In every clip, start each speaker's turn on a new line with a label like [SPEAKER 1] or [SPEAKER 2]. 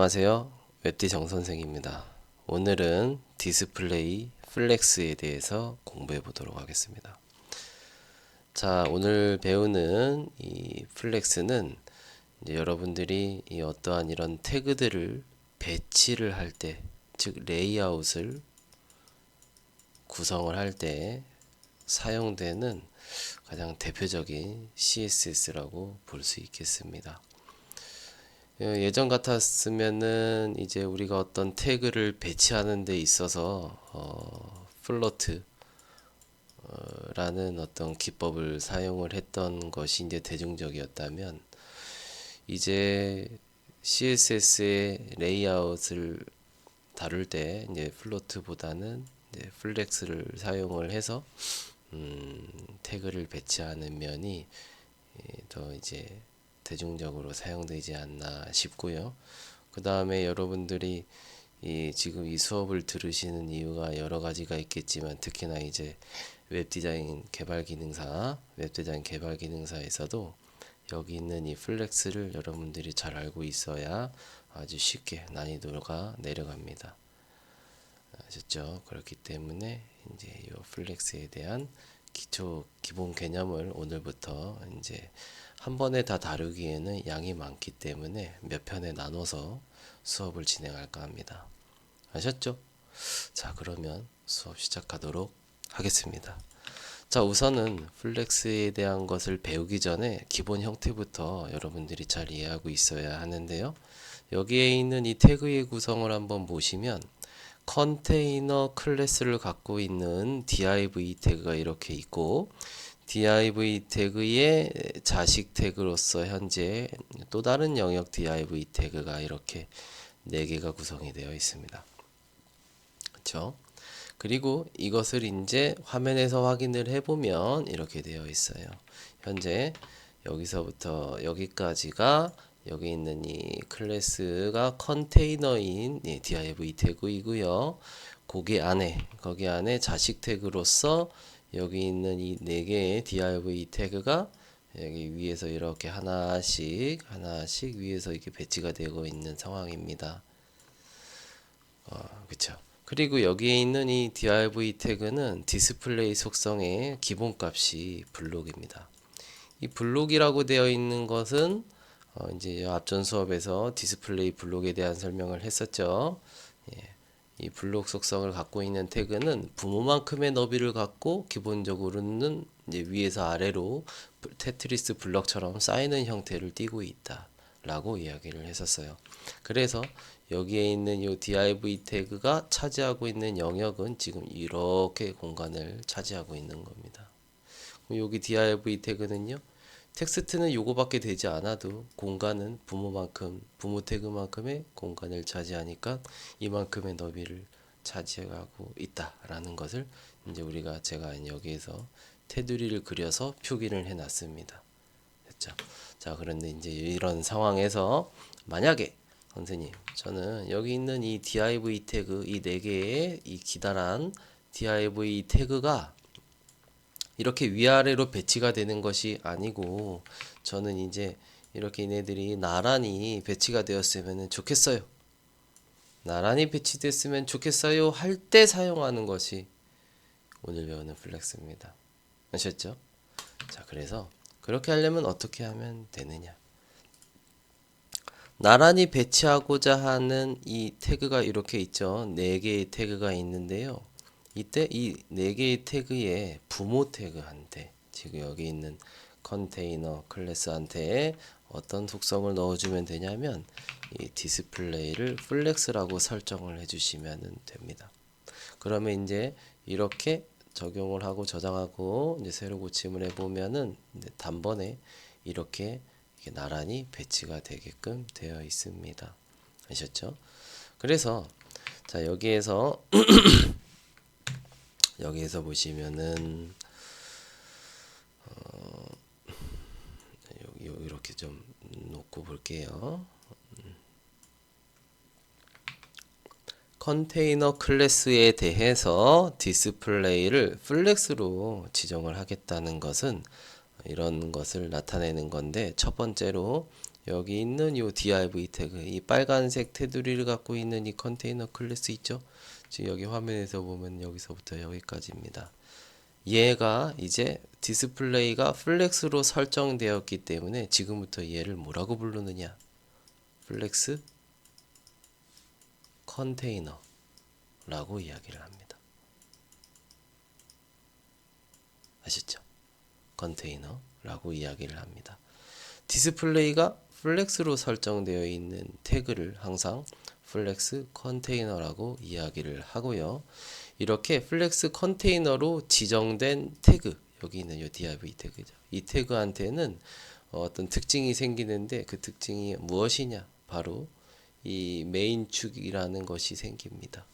[SPEAKER 1] 안녕하세요. 웹디 정선생입니다. 오늘은 디스플레이 플렉스에 대해서 공부해 보도록 하겠습니다. 자, 오늘 배우는 이 플렉스는 이제 여러분들이 이 어떠한 이런 태그들을 배치를 할 때, 즉 레이아웃을 구성을 할 때 사용되는 가장 대표적인 CSS라고 볼 수 있겠습니다. 예전 같았으면은 이제 우리가 어떤 태그를 배치하는 데 있어서 플로트 라는 어떤 기법을 사용을 했던 것이 이제 대중적이었다면, 이제 CSS의 레이아웃을 다룰 때 이제 플로트보다는 이제 플렉스를 사용을 해서 태그를 배치하는 면이 더 이제 대중적으로 사용되지 않나 싶고요. 그 다음에 여러분들이 지금 이 수업을 들으시는 이유가 여러 가지가 있겠지만, 특히나 이제 웹디자인 개발 기능사에서도 여기 있는 이 플렉스를 여러분들이 잘 알고 있어야 아주 쉽게 난이도가 내려갑니다. 아셨죠? 그렇기 때문에 이제 이 플렉스에 대한 기본 개념을 오늘부터 이제 한 번에 다 다루기에는 양이 많기 때문에 몇 편에 나눠서 수업을 진행할까 합니다. 아셨죠? 자, 그러면 수업 시작하도록 하겠습니다. 자, 우선은 플렉스에 대한 것을 배우기 전에 기본 형태부터 여러분들이 잘 이해하고 있어야 하는데요. 여기에 있는 이 태그의 구성을 한번 보시면, 컨테이너 클래스를 갖고 있는 div 태그가 이렇게 있고, div 태그의 자식 태그로서 현재 또 다른 영역 div 태그가 이렇게 4개가 구성이 되어 있습니다. 그렇죠? 그리고 이것을 이제 화면에서 확인을 해보면 이렇게 되어 있어요. 현재 여기서부터 여기까지가 여기 있는 이 클래스가 컨테이너인 div 태그이고요. 거기 안에 자식 태그로서 여기 있는 이 4개의 div 태그가 여기 위에서 이렇게 하나씩 위에서 이렇게 배치가 되고 있는 상황입니다. 그쵸? 그리고 여기에 있는 이 div 태그는 디스플레이 속성의 기본값이 블록입니다. 이 블록이라고 되어 있는 것은 이제 앞전 수업에서 디스플레이 블록에 대한 설명을 했었죠. 이 블록 속성을 갖고 있는 태그는 부모만큼의 너비를 갖고 기본적으로는 이제 위에서 아래로 테트리스 블럭처럼 쌓이는 형태를 띠고 있다 라고 이야기를 했었어요. 그래서 여기에 있는 이 div 태그가 차지하고 있는 영역은 지금 이렇게 공간을 차지하고 있는 겁니다. 여기 div 태그는요, 텍스트는 요거밖에 되지 않아도 공간은 부모 태그만큼의 공간을 차지하니까 이만큼의 너비를 차지하고 있다라는 것을 이제 제가 여기에서 테두리를 그려서 표기를 해놨습니다. 됐죠? 자, 그런데 이제 이런 상황에서 만약에 선생님, 저는 여기 있는 이 div 태그, 이 4개의 이 기다란 div 태그가 이렇게 위아래로 배치가 되는 것이 아니고, 저는 이제 이렇게 얘네들이 나란히 배치가 되었으면 좋겠어요. 나란히 배치됐으면 좋겠어요 할 때 사용하는 것이 오늘 배우는 플렉스입니다. 아셨죠? 자, 그래서 그렇게 하려면 어떻게 하면 되느냐? 나란히 배치하고자 하는 이 태그가 이렇게 있죠. 4개의 태그가 있는데요. 이때 이 4개의 태그의 부모 태그한테, 지금 여기 있는 컨테이너 클래스한테 어떤 속성을 넣어주면 되냐면, 이 디스플레이를 플렉스라고 설정을 해주시면 됩니다. 그러면 이제 이렇게 적용을 하고 저장하고 이제 새로 고침을 해보면은 단번에 이렇게 나란히 배치가 되게끔 되어 있습니다. 아셨죠? 그래서 자, 여기에서 보시면은 이렇게 좀 놓고 볼게요. 컨테이너 클래스에 대해서 디스플레이를 플렉스로 지정을 하겠다는 것은 이런 것을 나타내는 건데, 첫 번째로 여기 있는 요 div 태그, 이 빨간색 테두리를 갖고 있는 이 컨테이너 클래스 있죠? 지금 여기 화면에서 보면 여기서부터 여기까지입니다. 얘가 이제 디스플레이가 플렉스로 설정되었기 때문에 지금부터 얘를 뭐라고 부르느냐? 플렉스 컨테이너라고 이야기를 합니다. 아시죠? 컨테이너라고 이야기를 합니다. 디스플레이가 플렉스로 설정되어 있는 태그를 항상 플렉스 컨테이너라고 이야기를 하고요. 이렇게 플렉스 컨테이너로 지정된 태그, 여기 있는 이 div 태그죠. 이 태그한테는 어떤 특징이 생기는데 그 특징이 무엇이냐? 바로 이 메인 축이라는 것이 생깁니다.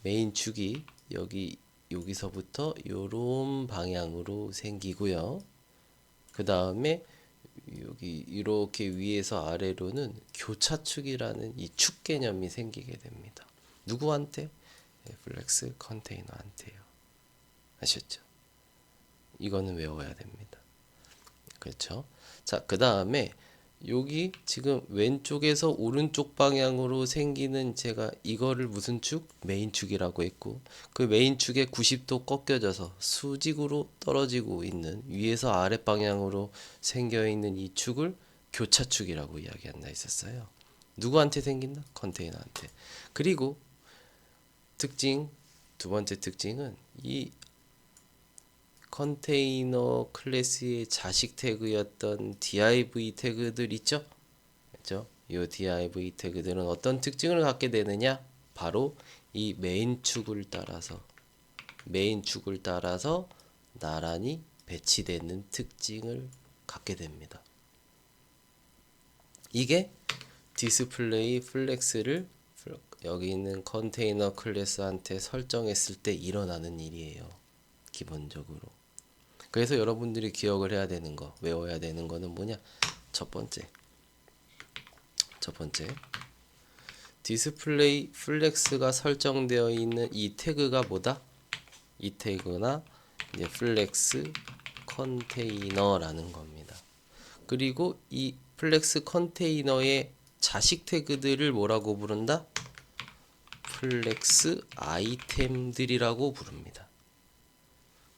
[SPEAKER 1] 메인 축이 여기서부터 요런 방향으로 생기고요. 그 다음에 여기 이렇게 위에서 아래로는 교차축이라는 이 축 개념이 생기게 됩니다. 누구한테? 플렉스 컨테이너한테요. 아셨죠? 이거는 외워야 됩니다. 그렇죠? 자, 그 다음에 여기 지금 왼쪽에서 오른쪽 방향으로 생기는, 제가 이거를 무슨 축? 메인 축이라고 했고, 그 메인 축에 90도 꺾여져서 수직으로 떨어지고 있는, 위에서 아래 방향으로 생겨 있는 이 축을 교차축이라고 이야기한다 했었어요. 누구한테 생긴다? 컨테이너한테. 그리고 특징, 두 번째 특징은 이 컨테이너 클래스의 자식 태그였던 div 태그들 있죠? 그렇죠? 이 div 태그들은 어떤 특징을 갖게 되느냐? 바로 이 메인 축을 따라서 나란히 배치되는 특징을 갖게 됩니다. 이게 디스플레이 플렉스를 여기 있는 컨테이너 클래스한테 설정했을 때 일어나는 일이에요. 기본적으로. 그래서 여러분들이 기억을 해야 되는 거, 외워야 되는 거는 뭐냐? 첫 번째, 디스플레이 플렉스가 설정되어 있는 이 태그가 뭐다? 이 태그나 이제 플렉스 컨테이너라는 겁니다. 그리고 이 플렉스 컨테이너의 자식 태그들을 뭐라고 부른다? 플렉스 아이템들이라고 부릅니다.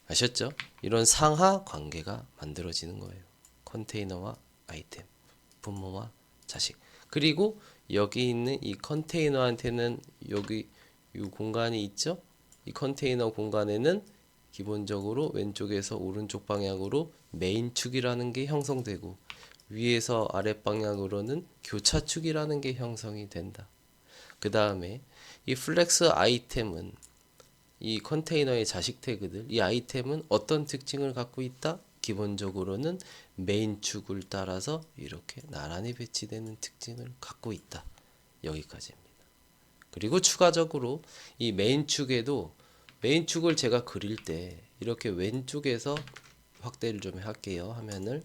[SPEAKER 1] 아셨죠? 이런 상하 관계가 만들어지는 거예요. 컨테이너와 아이템, 부모와 자식. 그리고 여기 있는 이 컨테이너한테는 여기 이 공간이 있죠? 이 컨테이너 공간에는 기본적으로 왼쪽에서 오른쪽 방향으로 메인 축이라는 게 형성되고, 위에서 아래 방향으로는 교차축이라는 게 형성이 된다. 그 다음에 이 플렉스 아이템은 이 컨테이너의 자식 태그들, 이 아이템은 어떤 특징을 갖고 있다? 기본적으로는 메인 축을 따라서 이렇게 나란히 배치되는 특징을 갖고 있다. 여기까지입니다. 그리고 추가적으로 이 메인 축에도, 메인 축을 제가 그릴 때 이렇게 왼쪽에서 확대를 좀 할게요. 화면을.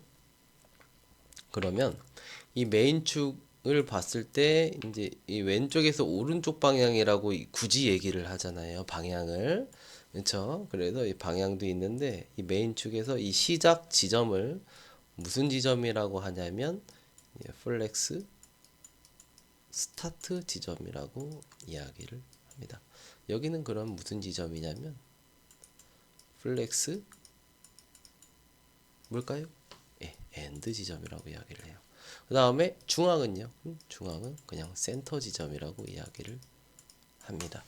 [SPEAKER 1] 그러면 이 메인 축을 봤을 때 이제 이 왼쪽에서 오른쪽 방향이라고 굳이 얘기를 하잖아요. 방향을. 그렇죠? 그래서 이 방향도 있는데 이 메인 축에서 이 시작 지점을 무슨 지점이라고 하냐면 플렉스 스타트 지점이라고 이야기를 합니다. 여기는 그럼 무슨 지점이냐면 플렉스 뭘까요? 엔드 지점이라고 이야기를 해요. 그 다음에 중앙은요. 중앙은 그냥 센터 지점이라고 이야기를 합니다.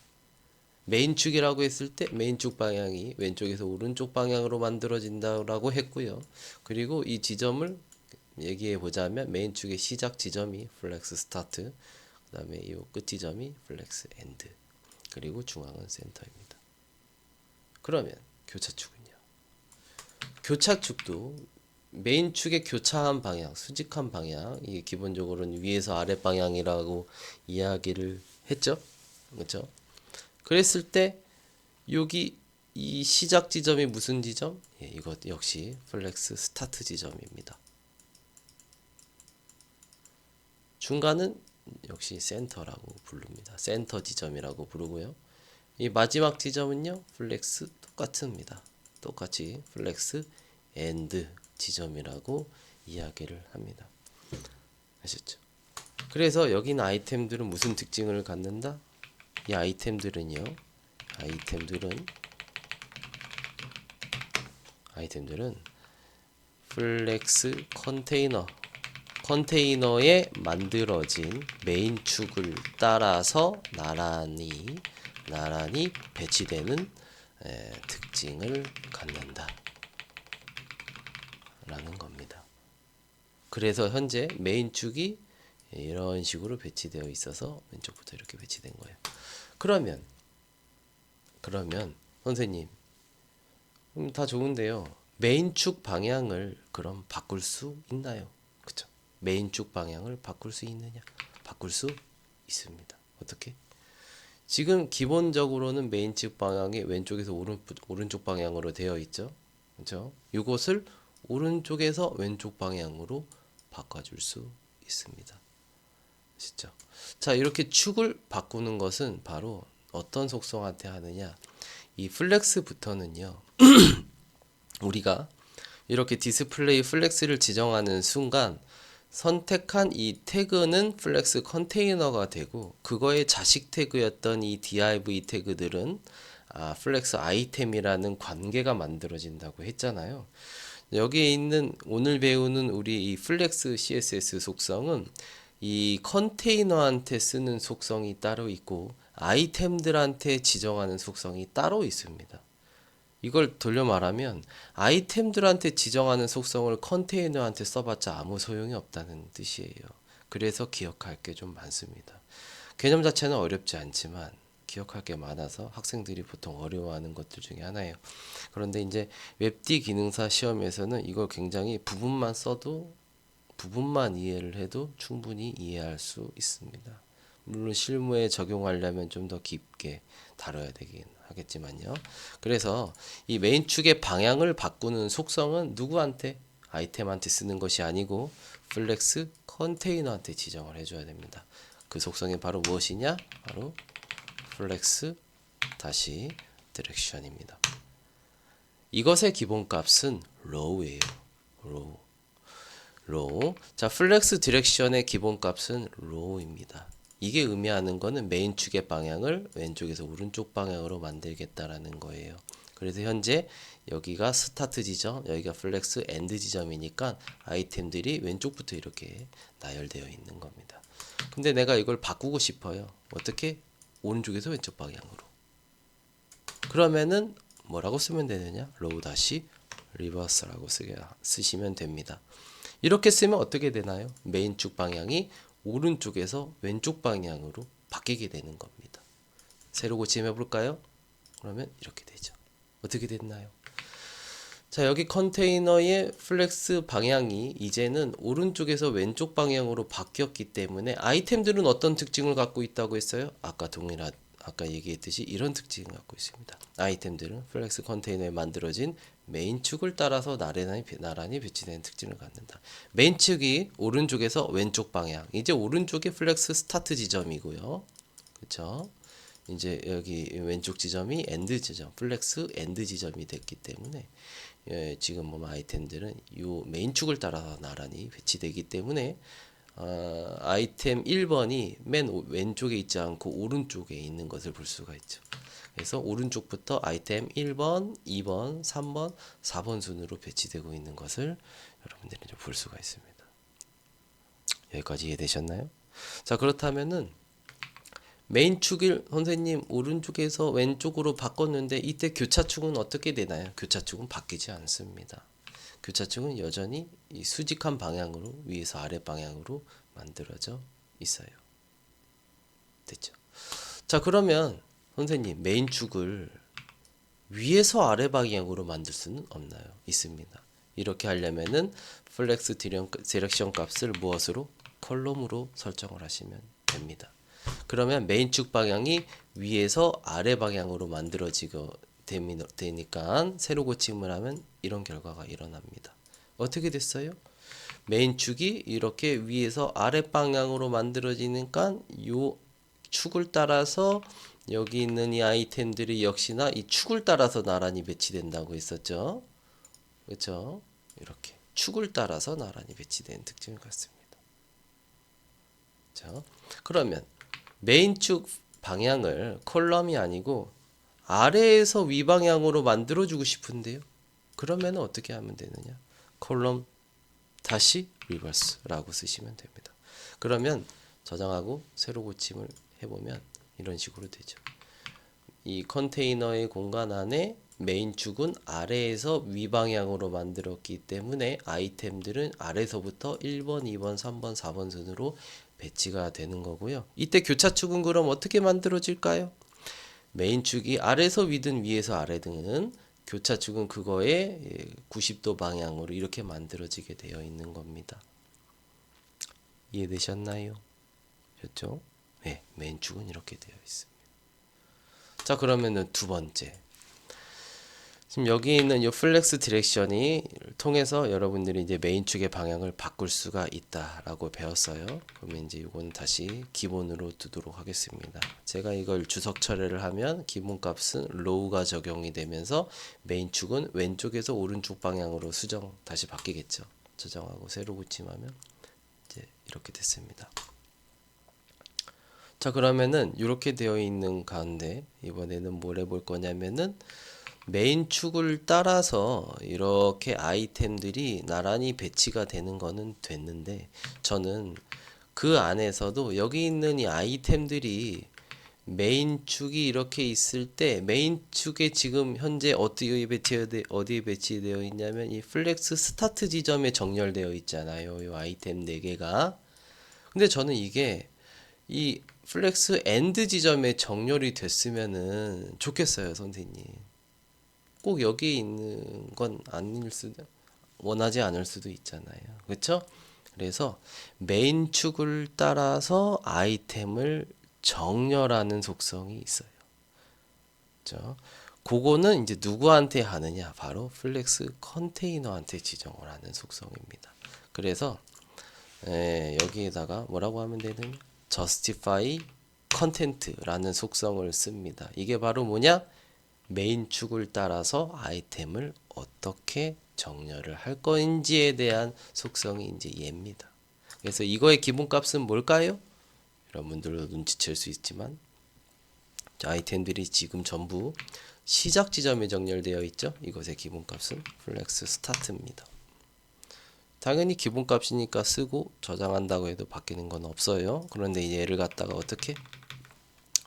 [SPEAKER 1] 메인 축이라고 했을 때 메인 축 방향이 왼쪽에서 오른쪽 방향으로 만들어진다고 했고요. 그리고 이 지점을 얘기해 보자면 메인 축의 시작 지점이 플렉스 스타트, 그 다음에 이 끝 지점이 플렉스 엔드, 그리고 중앙은 센터입니다. 그러면 교차축은요. 교차축도 메인 축의 교차한 방향, 수직한 방향, 이게 기본적으로는 위에서 아래 방향이라고 이야기를 했죠. 그렇죠? 그랬을 때 여기 이 시작 지점이 무슨 지점? 이것 역시 플렉스 스타트 지점입니다. 중간은 역시 센터라고 부릅니다. 센터 지점이라고 부르고요. 이 마지막 지점은요, 플렉스 똑같습니다. 똑같이 플렉스 엔드 지점이라고 이야기를 합니다. 아셨죠? 그래서 여기 있는 아이템들은 무슨 특징을 갖는다? 이 아이템들은요. 아이템들은 플렉스 컨테이너에 만들어진 메인 축을 따라서 나란히 배치되는 특징을 갖는다 라는 겁니다. 그래서 현재 메인 축이 이런 식으로 배치되어 있어서 왼쪽부터 이렇게 배치된 거예요. 그러면 선생님 다 좋은데요. 메인 축 방향을 그럼 바꿀 수 있나요? 그쵸? 메인 축 방향을 바꿀 수 있느냐? 바꿀 수 있습니다. 어떻게? 지금 기본적으로는 메인 축 방향이 왼쪽에서 오른쪽 방향으로 되어 있죠. 그렇죠? 이것을 오른쪽에서 왼쪽 방향으로 바꿔줄 수 있습니다. 아시죠? 자, 이렇게 축을 바꾸는 것은 바로 어떤 속성한테 하느냐? 이 플렉스부터는요. 우리가 이렇게 디스플레이 플렉스를 지정하는 순간 선택한 이 태그는 플렉스 컨테이너가 되고 그거의 자식 태그였던 이 div 태그들은 플렉스 아이템이라는 관계가 만들어진다고 했잖아요. 여기에 있는 오늘 배우는 우리 이 플렉스 CSS 속성은 이 컨테이너한테 쓰는 속성이 따로 있고 아이템들한테 지정하는 속성이 따로 있습니다. 이걸 돌려 말하면 아이템들한테 지정하는 속성을 컨테이너한테 써봤자 아무 소용이 없다는 뜻이에요. 그래서 기억할 게 좀 많습니다. 개념 자체는 어렵지 않지만 기억할 게 많아서 학생들이 보통 어려워하는 것들 중에 하나예요. 그런데 이제 웹디 기능사 시험에서는 이걸 굉장히 부분만 이해를 해도 충분히 이해할 수 있습니다. 물론 실무에 적용하려면 좀 더 깊게 다뤄야 되긴 하겠지만요. 그래서 이 메인 축의 방향을 바꾸는 속성은 누구한테? 아이템한테 쓰는 것이 아니고 플렉스 컨테이너한테 지정을 해줘야 됩니다. 그 속성이 바로 무엇이냐? 바로 플렉스 다시 디렉션입니다. 이것의 기본값은 row예요. row. 자, 플렉스 디렉션의 기본값은 row입니다. 이게 의미하는 거는 메인 축의 방향을 왼쪽에서 오른쪽 방향으로 만들겠다라는 거예요. 그래서 현재 여기가 스타트 지점, 여기가 플렉스 엔드 지점이니까 아이템들이 왼쪽부터 이렇게 나열되어 있는 겁니다. 근데 내가 이걸 바꾸고 싶어요. 어떻게? 오른쪽에서 왼쪽 방향으로. 그러면은 뭐라고 쓰면 되느냐? row 다시 reverse라고 쓰시면 됩니다. 이렇게 쓰면 어떻게 되나요? 메인 축 방향이 오른쪽에서 왼쪽 방향으로 바뀌게 되는 겁니다. 새로 고침해 볼까요? 그러면 이렇게 되죠. 어떻게 됐나요? 자, 여기 컨테이너의 플렉스 방향이 이제는 오른쪽에서 왼쪽 방향으로 바뀌었기 때문에 아이템들은 어떤 특징을 갖고 있다고 했어요? 아까 얘기했듯이 이런 특징을 갖고 있습니다. 아이템들은 플렉스 컨테이너에 만들어진 메인 축을 따라서 나란히 배치되는 특징을 갖는다. 메인 축이 오른쪽에서 왼쪽 방향. 이제 오른쪽이 플렉스 스타트 지점이고요. 그렇죠? 이제 여기 왼쪽 지점이 엔드 지점, 플렉스 엔드 지점이 됐기 때문에 지금 보면 아이템들은 이 메인 축을 따라서 나란히 배치되기 때문에 아이템 1번이 맨 왼쪽에 있지 않고 오른쪽에 있는 것을 볼 수가 있죠. 그래서 오른쪽부터 아이템 1번, 2번, 3번, 4번 순으로 배치되고 있는 것을 여러분들이 볼 수가 있습니다. 여기까지 이해되셨나요? 자, 그렇다면은 메인 축을 선생님 오른쪽에서 왼쪽으로 바꿨는데 이때 교차축은 어떻게 되나요? 교차축은 바뀌지 않습니다. 교차축은 여전히 이 수직한 방향으로 위에서 아래 방향으로 만들어져 있어요. 됐죠? 자, 그러면 선생님 메인 축을 위에서 아래 방향으로 만들 수는 없나요? 있습니다. 이렇게 하려면은 플렉스 디렉션 값을 무엇으로? 컬럼으로 설정을 하시면 됩니다. 그러면 메인 축 방향이 위에서 아래 방향으로 만들어지고 되니까 새로 고침을 하면 이런 결과가 일어납니다. 어떻게 됐어요? 메인 축이 이렇게 위에서 아래 방향으로 만들어지니까 이 축을 따라서 여기 있는 이 아이템들이 역시나 이 축을 따라서 나란히 배치된다고 했었죠. 그렇죠? 이렇게 축을 따라서 나란히 배치되는 특징을 갖습니다. 그죠? 그러면 메인축 방향을 컬럼이 아니고 아래에서 위 방향으로 만들어 주고 싶은데요. 그러면 어떻게 하면 되느냐? 컬럼 다시 리버스라고 쓰시면 됩니다. 그러면 저장하고 새로 고침을 해보면 이런 식으로 되죠. 이 컨테이너의 공간 안에 메인 축은 아래에서 위 방향으로 만들었기 때문에 아이템들은 아래서부터 1번, 2번, 3번, 4번 순으로 배치가 되는 거고요. 이때 교차축은 그럼 어떻게 만들어질까요? 메인 축이 아래에서 위든 위에서 아래든 교차축은 그거에 90도 방향으로 이렇게 만들어지게 되어 있는 겁니다. 이해되셨나요? 됐죠? 네, 메인 축은 이렇게 되어 있습니다. 자, 그러면은 두 번째. 지금 여기 있는 이 플렉스 디렉션이 통해서 여러분들이 이제 메인 축의 방향을 바꿀 수가 있다라고 배웠어요. 그러면 이제 이건 다시 기본으로 두도록 하겠습니다. 제가 이걸 주석 처리를 하면 기본값은 로우가 적용이 되면서 메인 축은 왼쪽에서 오른쪽 방향으로 수정 다시 바뀌겠죠. 저장하고 새로 고침하면 이제 이렇게 됐습니다. 자, 그러면은 이렇게 되어 있는 가운데 이번에는 뭘 해볼 거냐면은 메인 축을 따라서 이렇게 아이템들이 나란히 배치가 되는 거는 됐는데 저는 그 안에서도 여기 있는 이 아이템들이 메인 축이 이렇게 있을 때 메인 축에 지금 현재 어디에 배치되어 있냐면 이 플렉스 스타트 지점에 정렬되어 있잖아요. 이 아이템 4개가. 근데 저는 이게 이 플렉스 엔드 지점에 정렬이 됐으면은 좋겠어요, 선생님. 꼭 여기 있는 건 아닐 수도 원하지 않을 수도 있잖아요. 그렇죠? 그래서 메인 축을 따라서 아이템을 정렬하는 속성이 있어요. 그렇죠? 그거는 이제 누구한테 하느냐? 바로 플렉스 컨테이너한테 지정을 하는 속성입니다. 그래서 여기에다가 뭐라고 하면 되느냐? justify content라는 속성을 씁니다. 이게 바로 뭐냐? 메인 축을 따라서 아이템을 어떻게 정렬을 할 건지에 대한 속성이 이제 얘입니다. 그래서 이거의 기본값은 뭘까요? 여러분들도 눈치챌 수 있지만 아이템들이 지금 전부 시작 지점에 정렬되어 있죠. 이것의 기본값은 플렉스 스타트입니다. 당연히 기본값이니까 쓰고 저장한다고 해도 바뀌는 건 없어요. 그런데 얘를 갖다가 어떻게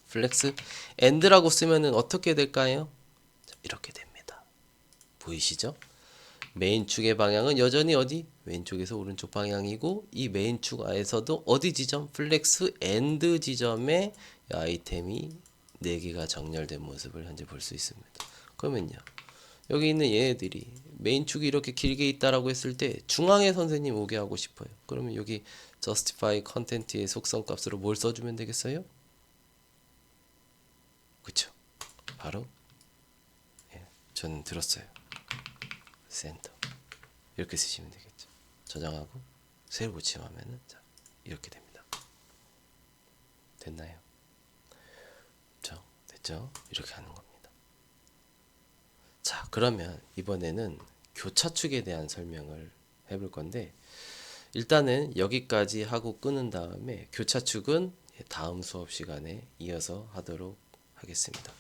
[SPEAKER 1] 플렉스 엔드라고 쓰면은 어떻게 될까요? 이렇게 됩니다. 보이시죠? 메인 축의 방향은 여전히 어디? 왼쪽에서 오른쪽 방향이고 이 메인 축 안에서도 어디 지점? 플렉스 엔드 지점에 아이템이 4개가 정렬된 모습을 현재 볼 수 있습니다. 그러면요. 여기 있는 얘네들이 메인 축이 이렇게 길게 있다라고 했을 때 중앙에 선생님 오게 하고 싶어요. 그러면 여기 justify content의 속성 값으로 뭘 써주면 되겠어요? 그쵸? 바로 저는 들었어요. 센터 이렇게 쓰시면 되겠죠. 저장하고 새로 고침하면은 자 이렇게 됩니다. 됐나요? 그렇죠? 됐죠? 이렇게 하는 겁니다. 자, 그러면 이번에는 교차축에 대한 설명을 해볼 건데 일단은 여기까지 하고 끄는 다음에 교차축은 다음 수업 시간에 이어서 하도록 하겠습니다.